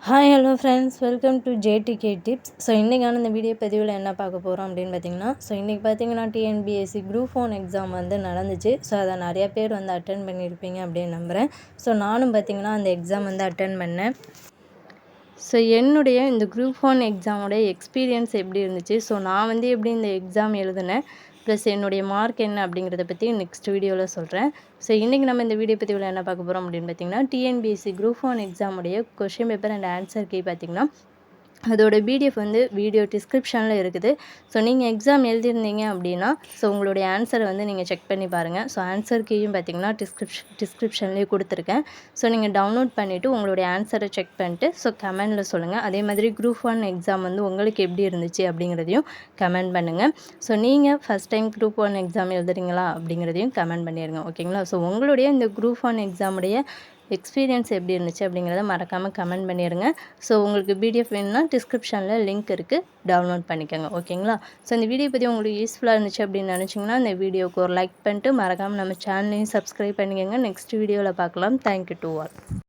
Hi hello friends, welcome to JDK tips. So இன்றைக்கான இந்த video பதிவில் என்ன பார்க்க போகிறோம் அப்படின்னு பார்த்தீங்கன்னா, இன்றைக்கி பார்த்தீங்கன்னா டிஎன்பிஎஸ்சி குரூப் 1 எக்ஸாம் நடந்துச்சு. ஸோ அதை நிறையா பேர் அட்டென்ட் பண்ணியிருப்பீங்க அப்படின்னு நம்புகிறேன். ஸோ நானும் பார்த்தீங்கன்னா அந்த எக்ஸாம் அட்டென்ட் பண்ணேன். ஸோ என்னுடைய இந்த குரூப் 1 எக்ஸாமோடைய எக்ஸ்பீரியன்ஸ் எப்படி இருந்துச்சு, ஸோ நான் எப்படி இந்த எக்ஸாம் எழுதினேன், ப்ளஸ் என்னுடைய மார்க் என்ன அப்படிங்கிறத பற்றி நெக்ஸ்ட் வீடியோவில் சொல்கிறேன். ஸோ இன்றைக்கி நம்ம இந்த வீடியோ பதிவில் என்ன பார்க்க போகிறோம் அப்படின்னு பார்த்தீங்கன்னா, டிஎன்பிஎஸ்சி குரூப் 1 எக்ஸாமுடைய question paper and answer key பார்த்திங்கன்னா அதோட பிடிஎஃப் வீடியோ டிஸ்கிரிப்ஷனில் இருக்குது. ஸோ நீங்கள் எக்ஸாம் எழுதியிருந்தீங்க அப்படின்னா உங்களுடைய ஆன்சரை நீங்கள் செக் பண்ணி பாருங்கள். ஸோ ஆன்சர் கீயும் பார்த்திங்கன்னா டிஸ்கிரிப்ஷன்லேயே கொடுத்துருக்கேன். ஸோ நீங்கள் டவுன்லோட் பண்ணிவிட்டு உங்களுடைய ஆன்சரை செக் பண்ணிட்டு கமெண்டில் சொல்லுங்கள். அதே மாதிரி குரூப் 1 எக்ஸாம் உங்களுக்கு எப்படி இருந்துச்சு அப்படிங்கிறதையும் கமெண்ட் பண்ணுங்கள். ஸோ நீங்கள் ஃபஸ்ட் டைம் குரூப் 1 எக்ஸாம் எழுதுறீங்களா அப்படிங்கிறதையும் கமெண்ட் பண்ணிடுங்க, ஓகேங்களா. ஸோ உங்களுடைய இந்த குரூப் 1 எக்ஸாமுடைய எக்ஸ்பீரியன்ஸ் எப்படி இருந்துச்சு அப்படிங்கிறத மறக்காமல் கமெண்ட் பண்ணிடுங்க. ஸோ உங்களுக்கு பிடிஎஃப் வேணும்னா டிஸ்கிரிப்ஷனில் லிங்க் இருக்குது, டவுன்லோட் பண்ணிக்கோங்க, ஓகேங்களா. ஸோ இந்த வீடியோ பற்றி உங்களுக்கு யூஸ்ஃபுல்லாக இருந்துச்சு அப்படின்னு நினச்சிங்கன்னா இந்த வீடியோவுக்கு ஒரு லைக் பண்ணிட்டு மறக்காமல் நம்ம சேனலையும் சப்ஸ்கிரைப் பண்ணிக்கோங்க. நெக்ஸ்ட் வீடியோவில் பார்க்கலாம். Thank you to all.